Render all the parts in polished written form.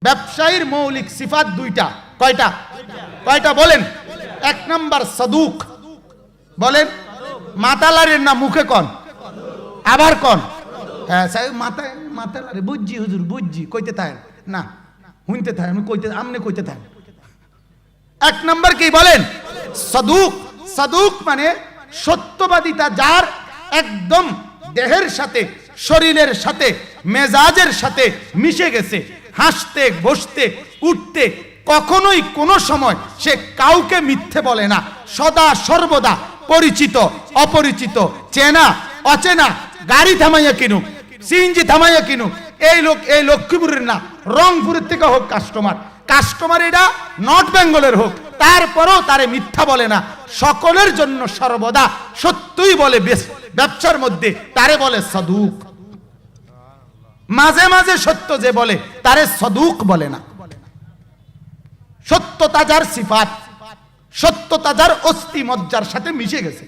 ব্যবসায়ীর মৌলিক সিফাত দুইটা। কয়টা? কয়টা বলেন? এক নাম্বার সাদুক। বলেন মাতালারের না মুখে কন, আবার কন। হ্যাঁ মাথায় মাতালারে বুঝছি হুজুর বুঝছি, কইতে থাকেন না, শুনতে থাকেন, আমি কইতে আমনে কইতে থাকেন। এক নাম্বার কি বলেন? সাদুক। সাদুক মানে সত্যবাদিতা, যার একদম দেহের সাথে, শরীরের সাথে, মেজাজের সাথে মিশে গেছে। হাসতে, বসতে, উঠতে কখনোই কোনো সময় সে কাউকে মিথ্যে বলে না। সদা সর্বদা পরিচিত, অপরিচিত, চেনা, অচেনা, গাড়ি থামাইয়া কিনুক, সিএনজি থামাইয়া কিনুক, এই লোক এই লক্ষ্মীপুরের না, রংপুরের থেকে হোক কাস্টমার, কাস্টমার এটা নর্থ বেঙ্গলের হোক, তারপরও তারে মিথ্যা বলে না। সকলের জন্য সর্বদা সত্যই বলে। ব্যবসার মধ্যে তারে বলে সাদুক। মাঝে মাঝে সত্য যে বলে তারে সাদুক বলে না। সত্যতা যার সিফাত, সত্যতা যার অস্থি মজ্জার সাথে মিশে গেছে,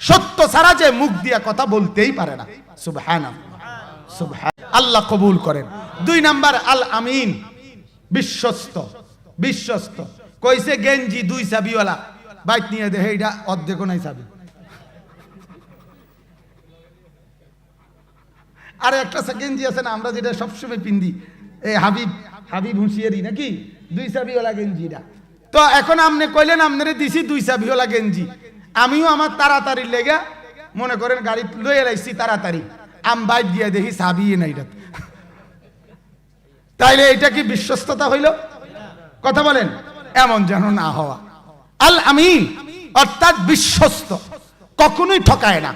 সত্য ছাড়া যে মুখ দিয়া কথা বলতেই পারে না। সুবহানাল্লাহ, সুবহানাল্লাহ, আল্লাহ কবুল করেন। দুই নাম্বার আল আমিন, বিশ্বস্ত। বিশ্বস্ত কইছে গেঞ্জি দুই চাবিওয়ালা, বাইক নিয়ে দেখে এটা অর্ধেক নাই চাবি। আর একটা গেঞ্জি আছে না আমরা যেটা সবসময় পিন্দি, এই হাবিব হাবিব হুঁশিয়ারি নাকি, দুই চাবিওয়ালা গেঞ্জিটা। তো এখন আপনি কইলেন আপনারে দিছি দুই চাবিওয়ালা গেঞ্জি, আমিও আমার তাড়াতাড়ি লেগে মনে করেন গাড়ি লয়ে লাইছি তাড়াতাড়ি, আম বাইক দিয়ে দেখি চাবি নাই এটা। তাইলে এটা কি বিশ্বস্ততা হইল? কথা বলেন, এমন যেন না হওয়া। আল আমিন অর্থাৎ বিশ্বস্ত, কখনোই ঠকায় না,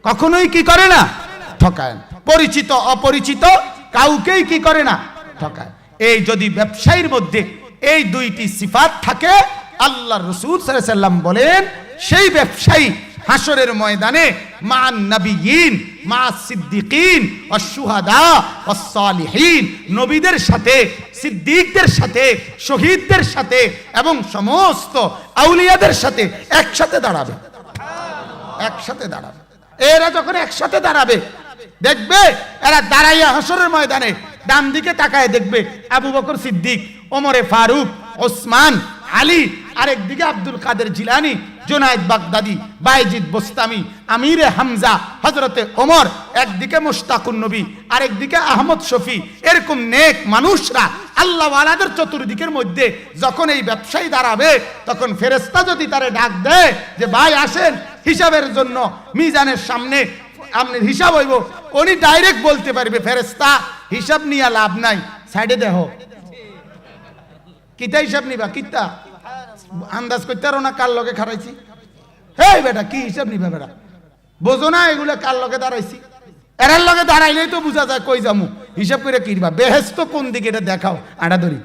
কখনোই কি করে না, ঠকায় না। পরিচিত অপরিচিত কাউকেই কি করে না, ঠকায়। এই যদি ব্যবসায়ীর মধ্যে এই দুইটি সিফাত থাকে, আল্লাহর রাসূল সাল্লাল্লাহু আলাইহি ওয়াসাল্লাম বলেন সেই ব্যবসায়ী হাসরের ময়দানে মান নবিয়িন, মা সিদ্দিকিন, ওয়াস শুহাদা, ওয়াস সালিহিন, নবীদের সাথে, সিদ্দিকদের সাথে, শহীদদের সাথে এবং সমস্ত আউলিয়াদের সাথে একসাথে দাঁড়াবে। একসাথে দাঁড়াবে। এরা যখন একসাথে দাঁড়াবে, দেখবে এরা দাঁড়াইয়া হাসরের ময়দানে ডান দিকে তাকায় দেখবে আবু বকর সিদ্দিক, ওমরে ফারুক, ওসমান, আলী, আরেকদিকে আব্দুল কাদের জিলানী, জুনায়েদ বাগদাদি, বাইজিদ বোস্তামি, আমিরে হামজা, হযরতে ওমর, একদিকে মুশতাকুন নবী, আরেকদিকে আহমদ শফি। এরকম নেক মানুষরা আল্লাহ ওয়ালাদের চতুর্দিকের মধ্যে যখন এই ব্যবসায়ী দাঁড়াবে, তখন ফেরেশতা যদি তারে ডাক দেয় যে ভাই আসেন হিসাবের জন্য, মিজানের সামনে আপনার হিসাব হইব, উনি ডাইরেক্ট বলতে পারবে ফেরেশতা হিসাব নিয়ে লাভ নাই, সাইডে দেখো। কিতা হিসাব নিবা? কিতা আন্দাজ করতে পারো না কার লগে খারাইছি? হে বেটা কি হিসাব নিবা বেটা? বোঝো না এগুলো কার লগে দাঁড়াইছি? এরার লগে দাঁড়াইলেই তো বোঝা যায় কই যামু। হিসাব করে কিনবা বেহেশত কোন দিকে এটা দেখাও, আড়া ধরি।